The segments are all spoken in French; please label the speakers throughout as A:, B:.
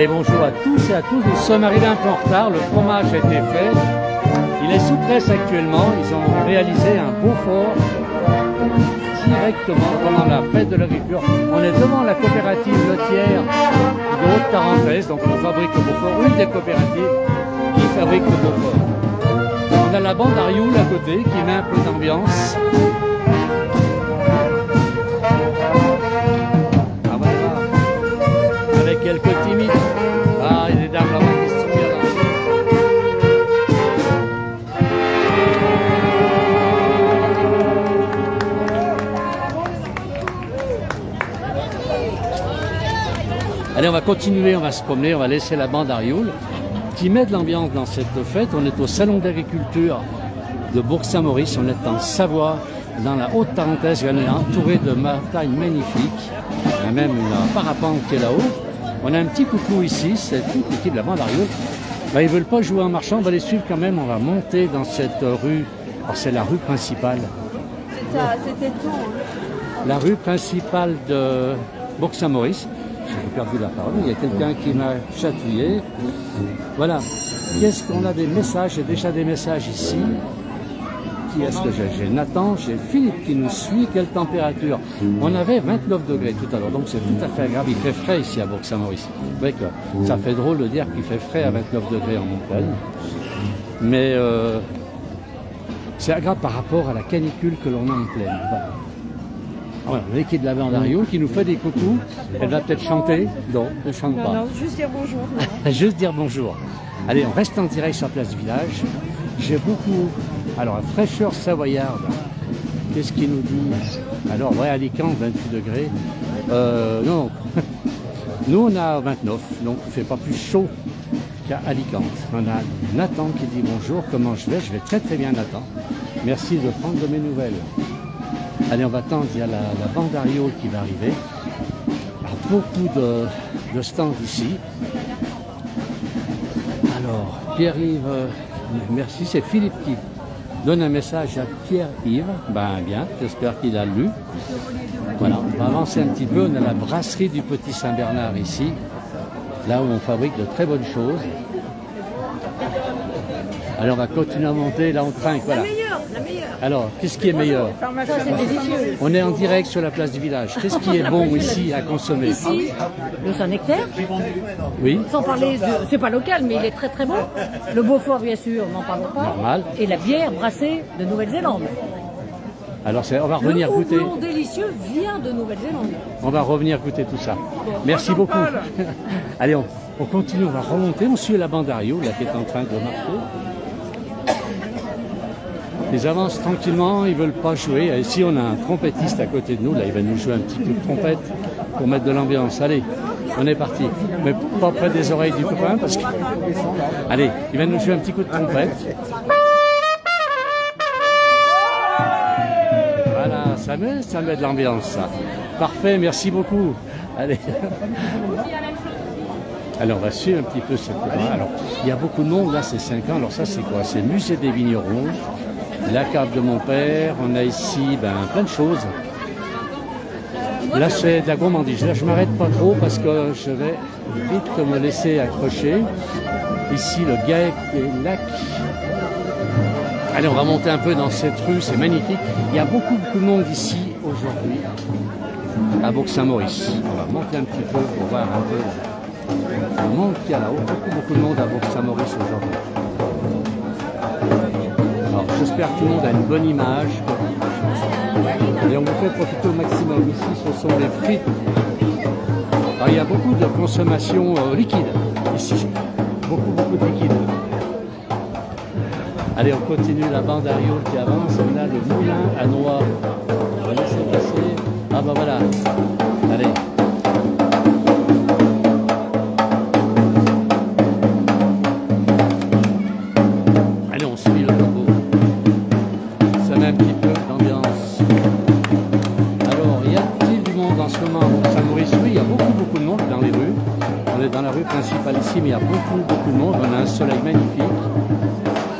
A: Allez, bonjour à tous et à tous. Nous sommes arrivés un peu en retard. Le fromage a été fait. Il est sous presse actuellement. Ils ont réalisé un Beaufort directement pendant la fête de l'agriculture. On est devant la coopérative laitière de Haute-Tarentaise. Donc on fabrique le Beaufort, une des coopératives qui fabrique le Beaufort. On a la bande Arioul à côté qui met un peu d'ambiance. Ah voilà. Avec quelques timides. Ah, il y a des dames là-bas qui sont bien lancées. Allez, on va continuer, on va se promener, on va laisser la bande Arioul qui met de l'ambiance dans cette fête. On est au salon d'agriculture de Bourg-Saint-Maurice, on est en Savoie, dans la Haute-Tarentaise, on est entouré de montagnes magnifiques. Il y a même un parapente qui est là-haut. On a un petit coucou ici, c'est toute l'équipe de la bande Arioul. Ben, ils ne veulent pas jouer en marchand, on va les suivre quand même, on va monter dans cette rue. Alors c'est la rue principale.
B: C'était tout.
A: La rue principale de Bourg-Saint-Maurice. J'ai perdu la parole, il y a quelqu'un qui m'a chatouillé. Voilà. Qu'est-ce qu'on a des messages? J'ai déjà des messages ici. Qui est-ce que j'ai? J'ai Nathan, j'ai Philippe qui nous suit. Quelle température? On avait 29 degrés tout à l'heure, donc c'est tout à fait agréable. Il fait frais ici à Bourg-Saint-Maurice. Vous voyez que ça fait drôle de dire qu'il fait frais à 29 degrés en montagne. Mais c'est agréable par rapport à la canicule que l'on a en plaine. Voilà. Voilà, l'équipe de la bande Arioul qui nous fait des coucous. Elle va peut-être chanter. Non, elle ne chante pas.
B: Non, juste dire bonjour.
A: Juste dire bonjour. Allez, on reste en direct sur la place du village. J'ai beaucoup... Alors, la fraîcheur savoyarde, qu'est-ce qu'il nous dit? Alors, ouais, Alicante, 28 degrés. Non, nous, on a 29, donc il ne fait pas plus chaud qu'à Alicante. On a Nathan qui dit bonjour, comment je vais? Je vais très très bien, Nathan. Merci de prendre de mes nouvelles. Allez, on va attendre, il y a la bande Arioul qui va arriver. Alors, beaucoup de stands ici. Alors, Pierre-Yves, merci, c'est Philippe qui donne un message à Pierre-Yves. Ben bien, j'espère qu'il a lu. Voilà, on va avancer un petit peu. On a la brasserie du Petit Saint-Bernard ici, là où on fabrique de très bonnes choses. Alors on va continuer à monter, là on trinque, voilà.
B: La meilleure.
A: Alors, qu'est-ce qui est meilleur?
B: Ça, c'est délicieux.
A: On est en direct sur la place du village. Qu'est-ce qui est bon ici à consommer?
B: Ici, le Saint-Nectaire.
A: Oui,
B: Sans parler de... C'est pas local, mais il est très très bon. Le Beaufort, bien sûr, n'en parlons pas.
A: normal.
B: Et la bière brassée de Nouvelle-Zélande.
A: Alors on va revenir
B: Le
A: goûter.
B: houblon délicieux vient de Nouvelle-Zélande.
A: On va revenir goûter tout ça. Merci beaucoup. Allez, on continue, on va remonter. On suit la bande Arioul, là, qui est en train de marcher. Ils avancent tranquillement, ils ne veulent pas jouer. Ici, on a un trompettiste à côté de nous. Là, il va nous jouer un petit coup de trompette pour mettre de l'ambiance. Allez, on est parti. Mais pas près des oreilles du copain parce que... Allez, il va nous jouer un petit coup de trompette. Voilà, ça met de l'ambiance, ça. Parfait, merci beaucoup. Allez. Alors, on va suivre un petit peu cette... Alors, il y a beaucoup de monde, là, c'est 5 ans. Alors ça, c'est quoi? C'est le musée des vignerons, la cave de mon père. On a ici plein de choses. Là, c'est de la gourmandise. Là, je ne m'arrête pas trop parce que je vais vite me laisser accrocher. Ici, le GAEC des lacs. Allez, on va monter un peu dans cette rue, c'est magnifique. Il y a beaucoup de monde ici aujourd'hui à Bourg-Saint-Maurice. On va monter un petit peu pour voir un peu le monde qu'il y a là-haut. Beaucoup de monde à Bourg-Saint-Maurice aujourd'hui. Alors j'espère que tout le monde a une bonne image. Et on vous fait profiter au maximum. Ici, ce sont les frites. Alors, il y a beaucoup de consommation liquide ici. Beaucoup de liquide. Allez, on continue la bande Arioul qui avance. On a le moulin à noix. On va laisser passer. Ah bah voilà. Allez. Allez, on suit le logo. Ça met un petit peu d'ambiance. Alors, y a-t-il du monde en ce moment à Saint-Maurice? Oui, il y a beaucoup de monde dans les rues. On est dans la rue principale ici, mais il y a beaucoup de monde. On a un soleil magnifique.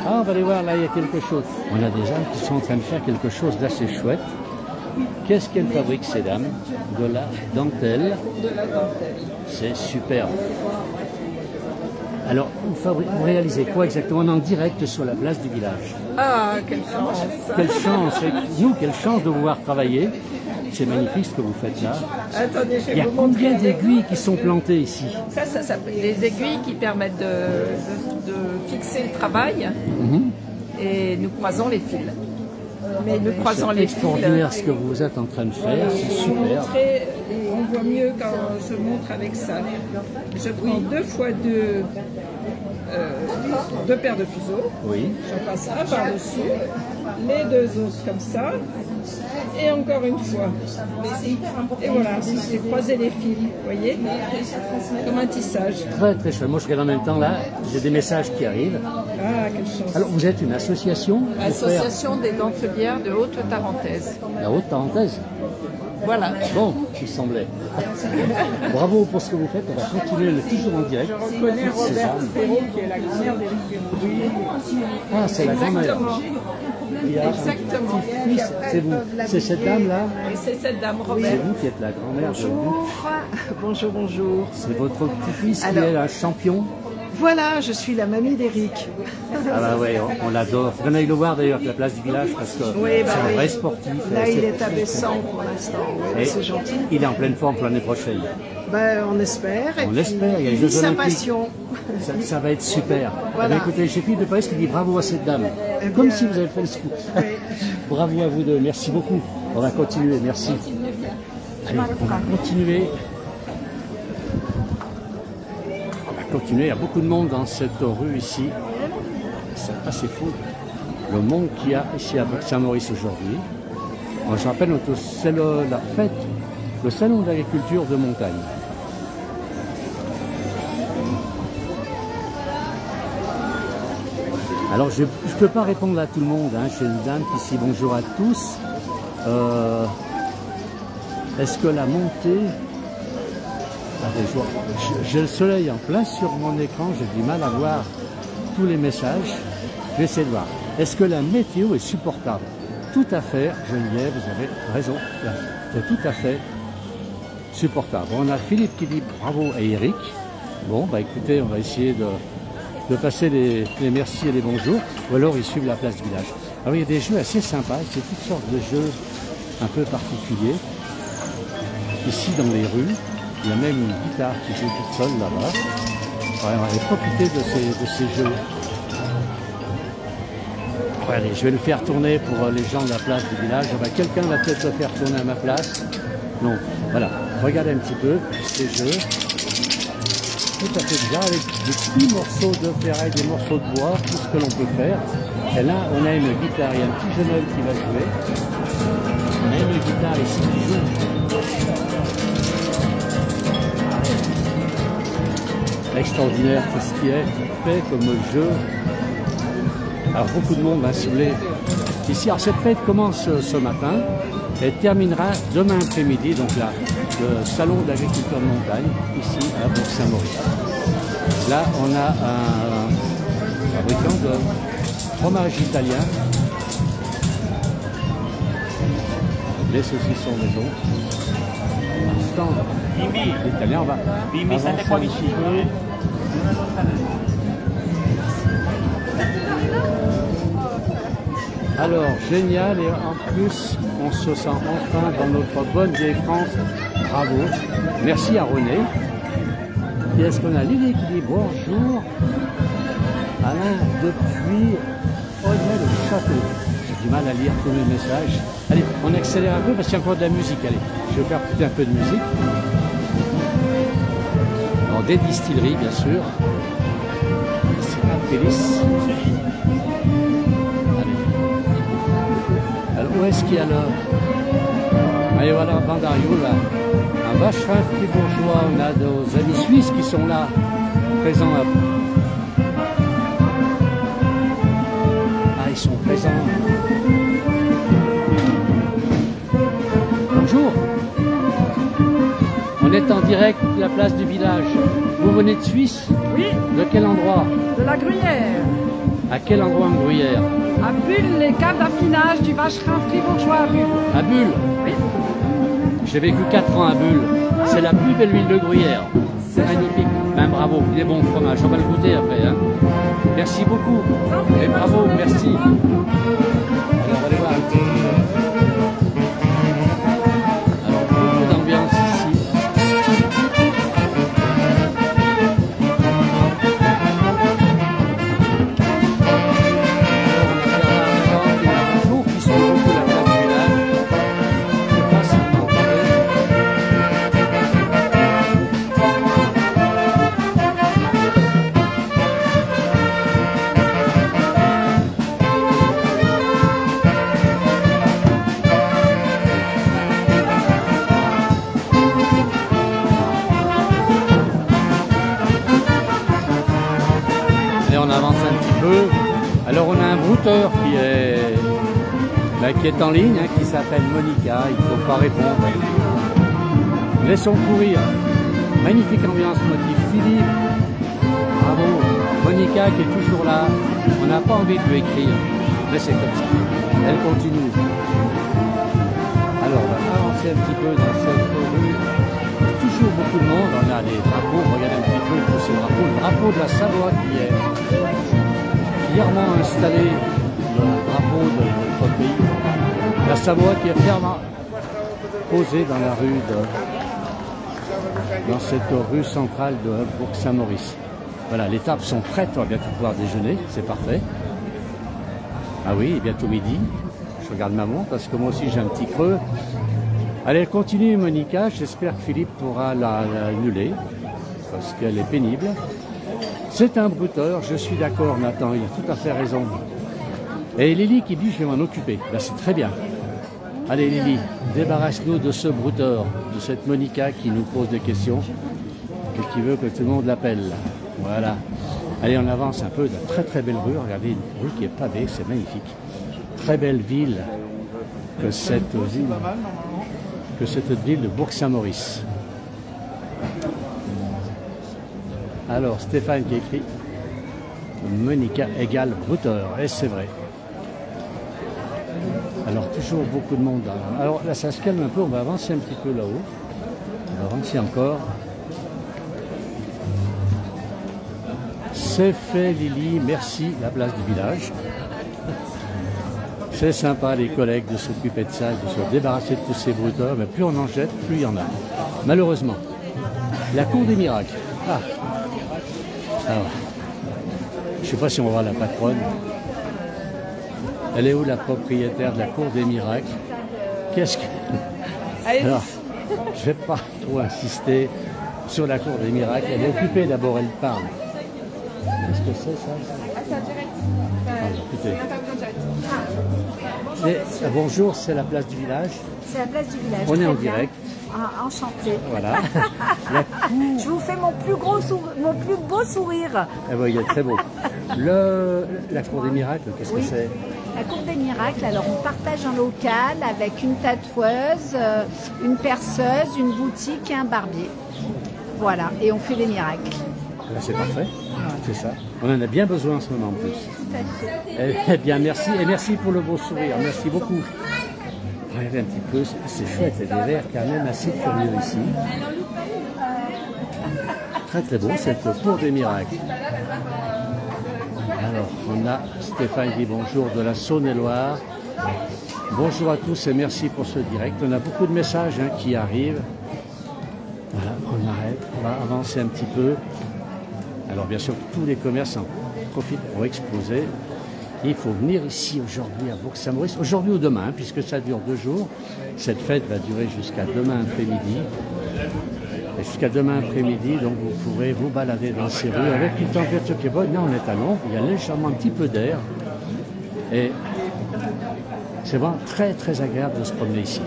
A: Ah, on va aller voir, là, il y a quelque chose. On a des gens qui sont en train de faire quelque chose d'assez chouette. Qu'est-ce qu'elles fabriquent, ces dames? De la dentelle.
B: De la dentelle.
A: C'est superbe. Alors, vous réalisez quoi exactement? On est en direct sur la place du village.
C: Ah, quelle chance!
A: Quelle chance! Et nous, quelle chance de vous voir travailler. C'est magnifique ce que vous faites là.
C: Attendez, je vais
A: Il y a
C: vous montrer
A: combien
C: avec
A: d'aiguilles qui sont plantées ici?
C: Ça s'appelle des aiguilles qui permettent de fixer le travail et nous croisons les fils. Mais nous croisons
A: C'est
C: les fils.
A: extraordinaire ce que vous êtes en train de faire, c'est
C: Pour
A: super.
C: montrer, on voit mieux quand je montre avec ça. Je prends deux fois deux paires de fuseaux.
A: Oui.
C: Je passe un par-dessus, les deux autres comme ça, et encore une fois. Et voilà, j'ai croisé les fils, vous voyez, comme un tissage.
A: Très très chouette. Moi je regarde en même temps là, j'ai des messages qui arrivent.
C: Ah, quelle chance.
A: Alors vous êtes une association pour faire
C: Association des dentelières de Haute-Tarentaise.
A: la haute parenthèse.
C: Voilà.
A: Bon, il semblait. Bravo pour ce que vous faites, on va continuer toujours en direct.
C: Je reconnais Robert Perrault qui est la grand-mère d'Éric Perrault.
A: Ah, c'est la grand-mère.
C: Exactement.
A: Il y a un
C: Exactement.
A: petit-fils, c'est vous. C'est cette dame-là?
C: Et c'est cette dame,
A: C'est
C: Robert.
A: vous qui êtes la grand-mère de Luc.
D: Bonjour, bonjour.
A: C'est votre petit-fils qui
D: Alors-
A: est un champion.
D: Voilà, je suis la mamie d'Éric.
A: Ah bah ouais, on l'adore. Vous allez le voir d'ailleurs à la place du village parce que
D: Oui, bah
A: c'est un
D: oui.
A: vrai sportif.
D: Là,
A: C'est-
D: il est abaissant pour l'instant. Oui,
A: Et
D: c'est gentil.
A: il est en pleine forme pour l'année prochaine.
D: Ben, on espère. Et
A: On
D: puis,
A: espère, il y a les
D: il
A: Jeux
D: vit sa
A: Olympiques.
D: passion.
A: Ça va être super.
D: Voilà.
A: Eh bien, écoutez, j'ai Philippe de Paris qui dit bravo à cette dame.
D: Eh bien,
A: Comme si vous avez fait le scoop.
D: oui.
A: Bravo à vous deux, merci beaucoup. On va continuer, merci. Allez, on va continuer. On va continuer, il y a beaucoup de monde dans cette rue ici. C'est assez fou. Le monde qu'il y a ici à Saint-Maurice aujourd'hui. Moi, je rappelle, c'est la fête, le salon d'agriculture de montagne. Alors, je ne peux pas répondre à tout le monde. Hein. J'ai une dame qui dit bonjour à tous. Est-ce que la montée... Attendez, j'ai le soleil en plein sur mon écran, j'ai du mal à voir tous les messages. Je vais essayer de voir. Est-ce que la météo est supportable? Tout à fait, Geneviève, vous avez raison. C'est tout à fait supportable. On a Philippe qui dit bravo à Eric. Bon, bah écoutez, on va essayer de passer les merci et les bonjours, ou alors ils suivent la place du village. Alors il y a des jeux assez sympas, c'est toutes sortes de jeux un peu particuliers. Ici dans les rues, il y a même une guitare qui joue toute seule là-bas. Ouais, on va profiter de ces jeux. Ouais, allez, je vais le faire tourner pour les gens de la place du village. Quelqu'un va peut-être le faire tourner à ma place. Non, voilà, regardez un petit peu ces jeux. Tout à fait bizarre, avec des petits morceaux de ferraille, des morceaux de bois, tout ce que l'on peut faire. Et là, on a une guitare, il y a un petit jeune homme qui va jouer. On a une guitare ici qui joue. Extraordinaire tout ce qui est fait comme jeu. Alors beaucoup de monde, si vous voulez, ici. Alors cette fête commence ce matin et terminera demain après-midi, donc là, le salon d'agriculture de montagne, ici à Bourg-Saint-Maurice. Là, on a un fabricant de fromage italien. Les saucissons maison. L'italien, on va avancer un petit peu. Alors, génial, et en plus, on se sent enfin dans notre bonne vieille France. Bravo. Merci à René. Et est-ce qu'on a Lily qui dit bonjour? Alain, depuis Honnay-le-Château. J'ai du mal à lire tous les messages. Allez, on accélère un peu parce qu'il y a encore de la musique. Allez, je vais faire peut-être un peu de musique. Alors, des distilleries, bien sûr. C'est la Pélis. Alors, où est-ce qu'il y a là? Allez, voilà, Bandario, là. Un vacherin fribourgeois. On a nos amis suisses qui sont là, présents là. Ah, ils sont présents. Bonjour. On est en direct de la place du village. Vous venez de Suisse?
B: Oui,
A: De quel endroit?
B: de la gruyère.
A: À quel endroit en Gruyère?
B: À Bulle, les caves d'affinage du vacherin fribourgeois à Bulle.
A: À Bulle.
B: Oui.
A: J'ai vécu 4 ans à Bulle. C'est la plus belle ville de Gruyère. C'est magnifique. Ben bravo, il est bon le fromage, on va le goûter après. Hein. Merci beaucoup. Et bravo, merci. Allez, on va aller voir un petit peu. Alors, beaucoup d'ambiance ici. Alors on a un brouteur qui est en ligne, hein, qui s'appelle Monica, il ne faut pas répondre. Laissons courir. Magnifique ambiance, me dit Philippe. Bravo. Monica qui est toujours là. On n'a pas envie de lui écrire, mais c'est comme ça. Elle continue. Alors on va avancer un petit peu dans cette rue. Toujours beaucoup de monde. On a des drapeaux, regardez un petit peu tous ces drapeaux. Le drapeau de la Savoie qui est fièrement installé, le drapeau de notre pays. La Savoie qui est fièrement posée dans la rue dans cette rue centrale de Bourg-Saint-Maurice. Voilà, les tables sont prêtes, on va bientôt pouvoir déjeuner, c'est parfait. Ah oui, bientôt midi. Je regarde ma montre parce que moi aussi j'ai un petit creux. Allez, continue Monica, j'espère que Philippe pourra l'annuler parce qu'elle est pénible. C'est un brouteur, je suis d'accord Nathan, il a tout à fait raison. Et Lily qui dit je vais m'en occuper, là c'est très bien. Allez Lily, débarrasse-nous de ce brouteur, de cette Monica qui nous pose des questions et qui veut que tout le monde l'appelle. Voilà. Allez, on avance un peu de très très belle rue, regardez une rue qui est pavée, c'est magnifique. Très belle ville que cette ville de Bourg-Saint-Maurice. Alors, Stéphane qui écrit Monica égale brouteur, et c'est vrai. Alors, toujours beaucoup de monde. Alors là, ça se calme un peu, on va avancer un petit peu là-haut. On va avancer encore. C'est fait, Lily, merci, la place du village. C'est sympa, les collègues, de s'occuper de ça, de se débarrasser de tous ces brouteurs, mais plus on en jette, plus il y en a. Malheureusement. La cour des miracles. Ah. Alors, je ne sais pas si on va voir la patronne. Elle est où la propriétaire de la cour des miracles? Qu'est-ce que... Alors, je ne vais pas trop insister sur la cour des miracles. Elle est occupée d'abord, elle parle. Qu'est-ce que c'est ça?
C: C'est en direct.
A: Écoutez. Bonjour, c'est la place du village.
E: C'est la place du village.
A: On est en
E: bien.
A: direct.
E: Ah, enchantée.
A: Voilà.
E: Je vous fais mon plus beau sourire.
A: Eh ben, il est très beau. La cour des miracles, qu'est-ce que c'est?
E: La cour des miracles, alors on partage un local avec une tatoueuse, une perceuse, une boutique et un barbier. Voilà, et on fait les miracles.
A: C'est parfait, c'est ça. On en a bien besoin en ce moment en plus.
E: Tout à fait.
A: Eh bien, merci. Et merci pour le beau sourire. Merci beaucoup. Regardez un petit peu, c'est chouette. Il y a des verres quand même assez curieux ici. Très très beau, cette cour des miracles. Alors, on a Stéphane qui dit bonjour de la Saône-et-Loire. Bonjour à tous et merci pour ce direct. On a beaucoup de messages qui arrivent. Voilà, on arrête, on va avancer un petit peu. Alors bien sûr, tous les commerces en profitent pour exploser. Il faut venir ici aujourd'hui à Bourg-Saint-Maurice, aujourd'hui ou demain, puisque ça dure 2 jours. Cette fête va durer jusqu'à demain après-midi. Et jusqu'à demain après-midi, donc vous pourrez vous balader dans ces rues avec une température qui est bonne. Là, on est à l'ombre, il y a légèrement un petit peu d'air. Et c'est vraiment très très agréable de se promener ici.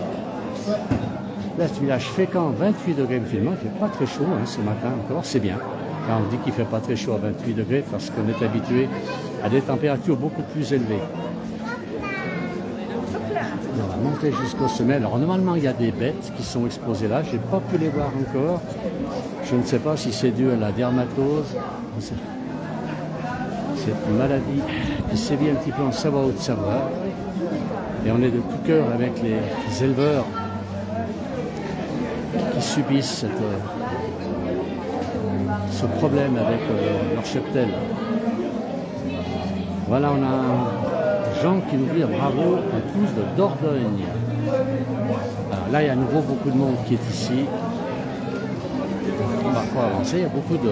A: Là, ce village fait quand 28 degrés musulmans, il ne fait pas très chaud ce matin encore, c'est bien. Là, on dit qu'il ne fait pas très chaud à 28 degrés parce qu'on est habitué à des températures beaucoup plus élevées. On va monter jusqu'au sommet. Alors normalement, il y a des bêtes qui sont exposées là. Je n'ai pas pu les voir encore. Je ne sais pas si c'est dû à la dermatose. C'est une maladie qui sévit un petit peu en Savoie Haute-Savoie. Et on est de tout cœur avec les éleveurs qui subissent ce problème avec leur cheptel. Voilà, on a Jean qui nous dit bravo à tous de Dordogne. Alors là, il y a à nouveau beaucoup de monde qui est ici. On va pas avancer, il y a beaucoup de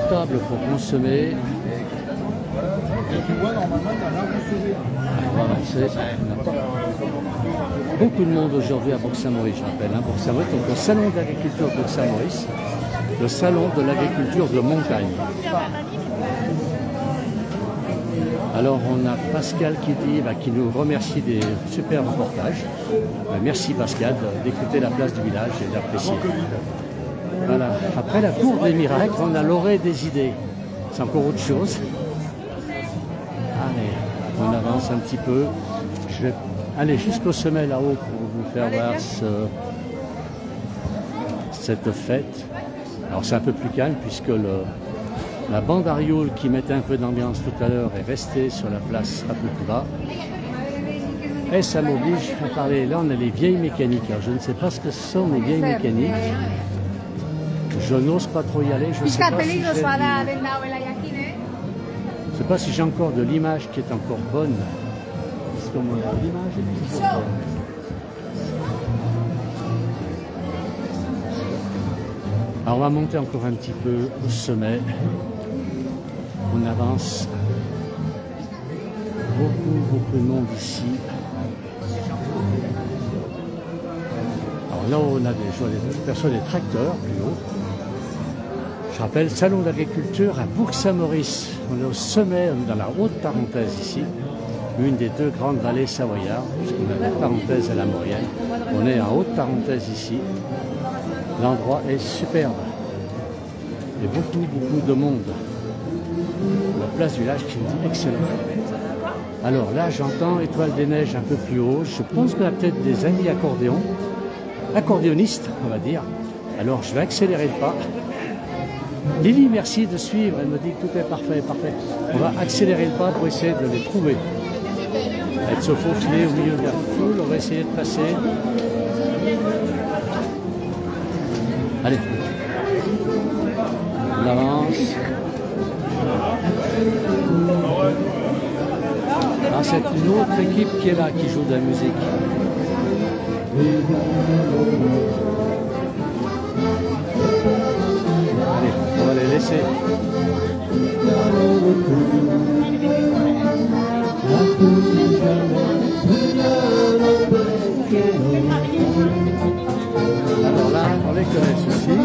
A: tables pour consommer. On va avancer. On a pas beaucoup de monde aujourd'hui à Bourg-Saint-Maurice, je rappelle. Hein, Bourg-Saint-Maurice, donc le salon de l'agriculture de Bourg-Saint-Maurice, le salon de l'agriculture de montagne. Alors on a Pascal qui nous remercie des super reportages. Merci Pascal d'écouter la place du village et d'apprécier. Voilà. Après la cour des miracles, on a l'orée des idées. C'est encore autre chose. Allez, on avance un petit peu. Je vais aller jusqu'au sommet là-haut pour vous faire voir cette fête. Alors c'est un peu plus calme puisque la bande Ariole qui mettait un peu d'ambiance tout à l'heure est restée sur la place un peu plus bas. Et ça m'oblige à parler. Là on a les vieilles mécaniques. Alors, je ne sais pas ce que sont les vieilles mécaniques. Je n'ose pas trop y aller. Je ne sais pas si j'ai encore de l'image qui est encore bonne. Parce que l'image est toujours bonne. Alors on va monter encore un petit peu au sommet. On avance. Beaucoup de monde ici. Alors là on a je perçois des tracteurs plus haut. Je rappelle, salon d'agriculture à Bourg-Saint-Maurice. On est au sommet, on est dans la Haute-Tarentaise ici, une des deux grandes vallées savoyardes, puisqu'on a la Tarentaise et la Maurienne. On est en Haute-Tarentaise ici. L'endroit est superbe. Il y a beaucoup de monde. La place du village qui me dit excellent. Alors là, j'entends Étoile des Neiges un peu plus haut. Je pense qu'on a peut-être des amis accordéonistes, on va dire. Alors je vais accélérer le pas. Lily, merci de suivre. Elle me dit que tout est parfait. On va accélérer le pas pour essayer de les trouver. Et de se faufiler au milieu de la foule. On va essayer de passer. Allez. On avance. Ah, c'est une autre équipe qui est là, qui joue de la musique. Allez, on va les laisser. Alors là, on les connaît aussi.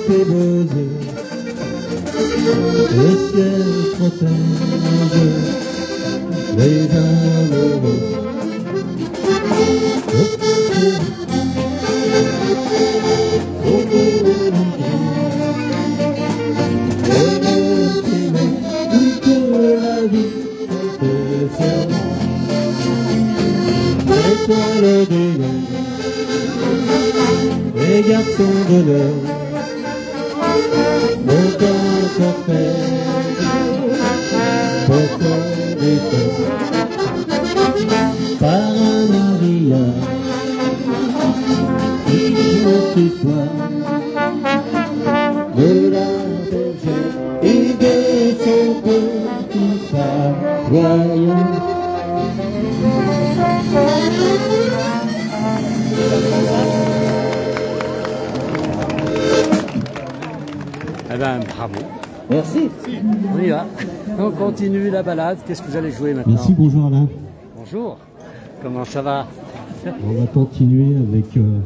F: Tes beaux yeux, le ciel protège les amoureux. Toute la vie peut faire l'étoile des neiges, les garçons de l'heure. Mon cœur s'appelle pourtant des feux par un Maria qui me tutoie de la bergère et de son petit savoyard.
A: Eh ben, bravo.
F: Merci.
A: On y va. On continue la balade. Qu'est-ce que vous allez jouer maintenant?
F: Merci, bonjour Alain.
A: Bonjour. Comment ça va?
F: On va continuer avec un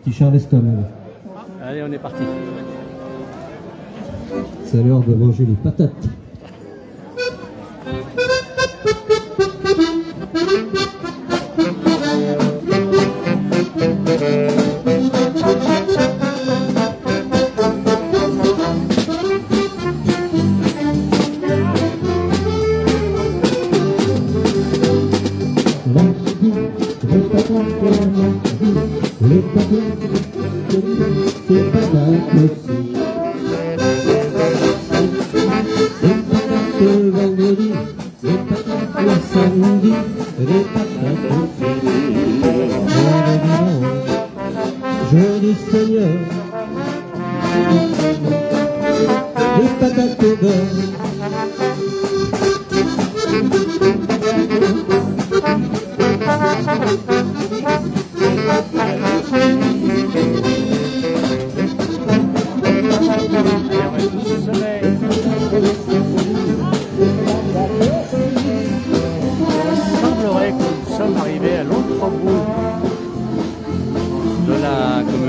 F: petit Charleston.
A: Allez, on est parti.
F: C'est l'heure de manger les patates. le samedi, les patates au fêlé. Le dimanche, jour du Seigneur, les patates au beurre.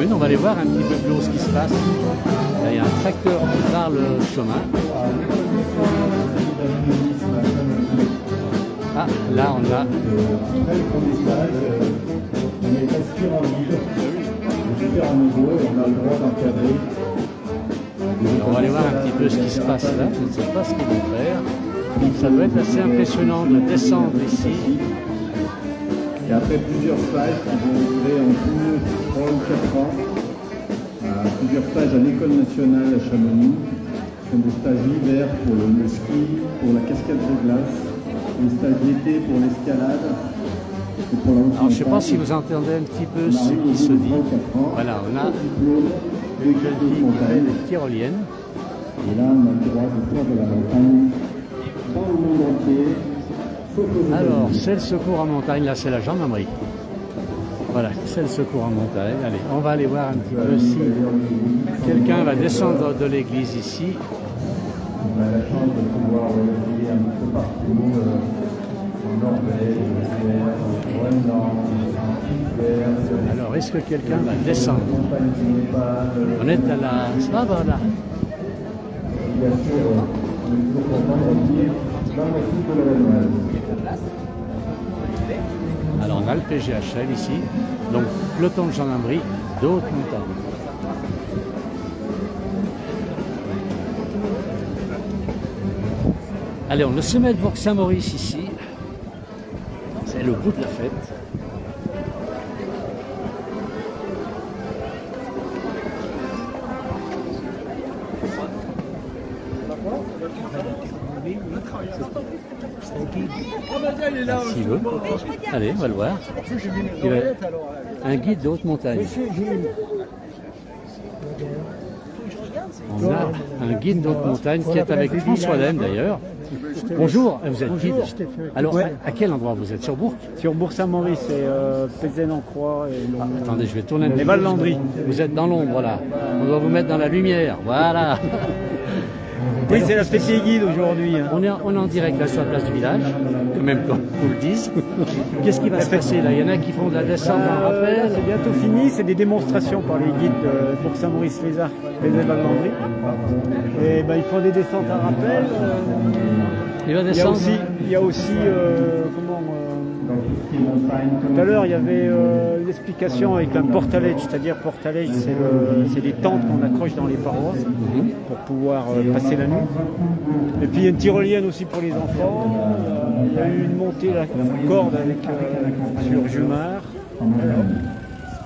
A: On va aller voir un petit peu plus haut ce qui se passe. Là, il y a un tracteur qui barre le chemin. Ah, là on a... Alors, on va aller voir un petit peu ce qui se passe là. Je ne sais pas ce qu'ils vont faire. Ça doit être assez impressionnant de descendre ici.
G: Et après plusieurs stages qui vont durer en tout 3 ou 4 ans, plusieurs stages à l'École nationale à Chamonix, ce sont des stages d'hiver pour le ski, pour la cascade de glace, des stages d'été pour l'escalade et pour la haute montagne.
A: Alors je ne sais pas si vous entendez un petit peu ce qui se dit. Voilà, on a une jeune fille qui fait des tyroliennes.
G: Et là on a le droit de faire de la montagne dans le monde entier.
A: Alors, c'est le secours en montagne, là c'est la gendarmerie. Voilà, c'est le secours en montagne. Allez, on va aller voir un petit peu si quelqu'un va descendre de l'église ici.
G: On a la chance de pouvoir voyager un peu partout, en Norvège, en Groenland, en Suède.
A: Alors, est-ce que quelqu'un va descendre? On est à la Svalbard.
G: Bien sûr, on est toujours content de revenir dans le sud de la Danoise.
A: Alors on a le PGHL ici, donc peloton de gendarmerie de haute montagne. Allez, on a le sommet de Bourg-Saint-Maurice ici, c'est le bout de la fête. S'il veut. Allez, on va le voir. Un guide de haute montagne. On a un guide de haute montagne qui est avec François Lem d'ailleurs. Bonjour, vous êtes guide. Alors, à quel endroit vous êtes? Sur Bourg?
H: Sur Bourg-Saint-Maurice et Pézen-en-Croix.
A: Attendez, je vais tourner un peu. Les Val-Landry. Vous êtes dans l'ombre là. On doit vous mettre dans la lumière. Voilà.
H: Oui, c'est la fête des guides aujourd'hui.
A: On est en direct là sur la place du village, quand même comme vous le dites. Qu'est-ce qui va se passer là? Il y en a qui font de la descente en rappel.
H: C'est bientôt fini, c'est des démonstrations par les guides de Bourg-Saint-Maurice-les-Arcs, les Val-Landry. Et ben, ils font des descentes en rappel.
A: Il va descendre.
H: Il y a aussi tout à l'heure, il y avait une explication avec un portalège, c'est-à-dire portalège, c'est les tentes qu'on accroche dans les parois pour pouvoir passer la nuit. Et puis il y a une tyrolienne aussi pour les enfants. Il y a eu une montée là, corde avec sur Jumar.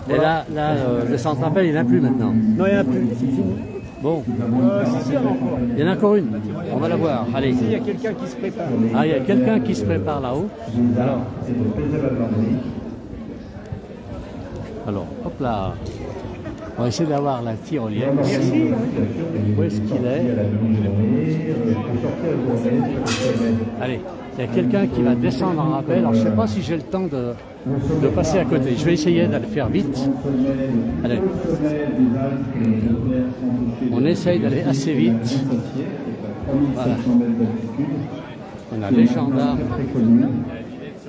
A: Et là, le centre rappel, il n'y en a plus maintenant.
H: Non, il n'y en a plus, c'est fini.
A: Bon.
H: Si, il y en a encore.
A: Il y en a encore une. On va la voir. Allez.
H: Ici, il y a quelqu'un qui se prépare.
A: Ah, il y a quelqu'un qui se prépare là-haut. Alors, hop là. On va essayer d'avoir la tyrolienne. Merci. Où est-ce qu'il est? Allez, il y a quelqu'un qui va descendre en rappel. Alors, je ne sais pas si j'ai le temps de passer à côté. Je vais essayer d'aller faire vite. Allez. On essaye d'aller assez vite. Voilà. On a les gendarmes,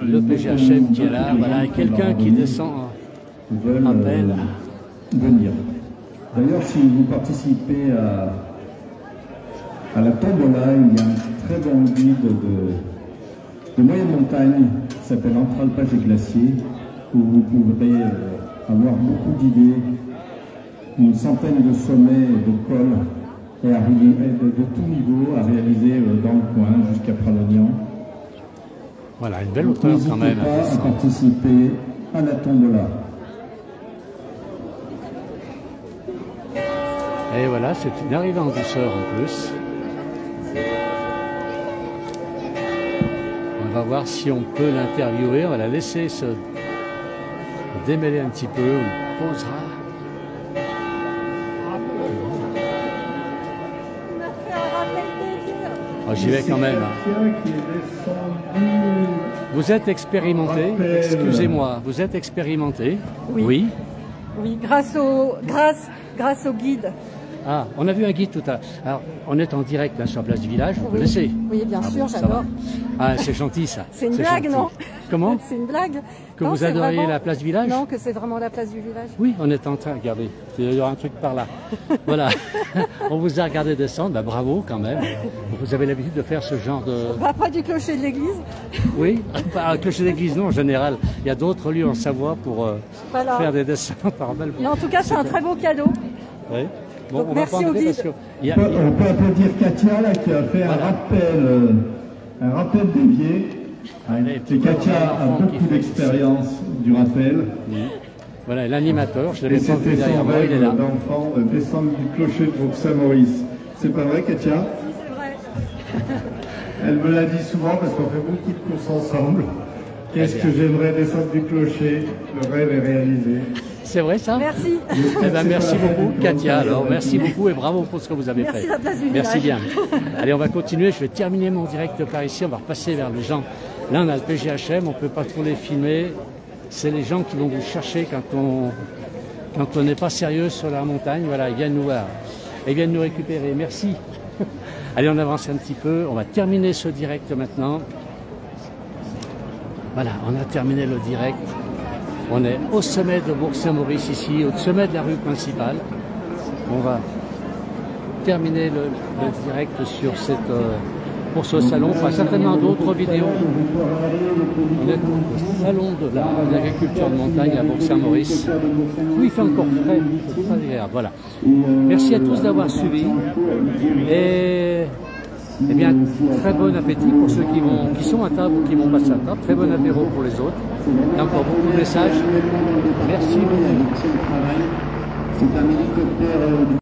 A: le PGHM qui est là. Voilà, quelqu'un qui descend en rappel.
G: Venir. D'ailleurs, si vous participez à la tombola, il y a un très bon guide de moyenne montagne qui s'appelle Entre Alpages et Glaciers, où vous pourrez avoir beaucoup d'idées, une centaine de sommets et de cols et de tout niveau à réaliser dans le coin jusqu'à Pralognan.
A: Voilà, une belle hauteur quand même.
G: N'hésitez pas à participer à la tombola.
A: Et voilà, c'est une arrivée en douceur en plus. On va voir si on peut l'interviewer. On va la laisser se démêler un petit peu. On posera. Oh, j'y vais quand même. Vous êtes expérimenté, excusez-moi, vous êtes expérimenté.
I: Oui.
A: Oui.
I: Oui, grâce au guide.
A: Ah, on a vu un guide tout à l'heure. Alors, on est en direct là sur la place du village, vous connaissez?
I: Oui, bien sûr,
A: bon,
I: j'adore.
A: Ah, c'est gentil ça.
I: C'est une blague,
A: gentil.
I: non?
A: Comment?
I: C'est une blague.
A: Que
I: non,
A: vous adoriez
I: vraiment...
A: la place du village?
I: Non, que c'est vraiment la place du village.
A: Oui, on est en train, regardez, il y aura un truc par là. Voilà, on vous a regardé descendre, bah, bravo quand même. Vous avez l'habitude de faire ce genre de...
I: Bah, pas du clocher de l'église.
A: Oui, pas le clocher d'église, non, en général. Il y a d'autres lieux en Savoie pour
I: voilà.
A: faire des dessins par balle.
I: Mais en tout cas, c'est un très beau cadeau.
A: Oui. Bon,
I: donc,
A: on
I: merci
A: va pas
I: au guide.
A: parce que
G: On peut applaudir Katia là, qui a fait
A: voilà.
G: un rappel dévié. Et Katia a beaucoup d'expérience du rappel.
A: Oui. Voilà, l'animateur, je
G: Et
A: l'avais pas vu
G: c'était
A: derrière
G: son
A: moi, il est
G: rêve
A: là.
G: d'enfant de descendre du clocher de Bourg-Saint-Maurice. C'est pas vrai, Katia?
I: C'est vrai.
G: Elle me l'a dit souvent parce qu'on fait beaucoup de courses ensemble. Qu'est-ce que j'aimerais descendre du clocher? Le rêve est réalisé.
A: C'est vrai ça?
I: Merci.
A: Eh ben, merci beaucoup Katia, alors merci beaucoup et bravo pour ce que vous avez
I: Merci
A: fait.
I: la place du
A: Merci
I: village.
A: bien. Allez, on va continuer, je vais terminer mon direct par ici, on va repasser vers les gens. Là on a le PGHM, on ne peut pas trop les filmer. C'est les gens qui vont vous chercher quand on n'est pas sérieux sur la montagne. Voilà, ils viennent nous voir. Ils viennent nous récupérer. Merci. Allez, on avance un petit peu. On va terminer ce direct maintenant. Voilà, on a terminé le direct. On est au sommet de Bourg-Saint-Maurice ici, au sommet de la rue principale. On va terminer le direct sur pour ce salon. On fera certainement d'autres vidéos. On est au salon de l'agriculture de montagne à Bourg-Saint-Maurice. Oui, il fait encore frais, c'est très agréable. Voilà. Merci à tous d'avoir suivi. Et eh bien, très bon appétit pour ceux qui sont à table ou qui vont passer à table. Très bon apéro pour les autres. Il y a encore beaucoup de messages. Merci beaucoup.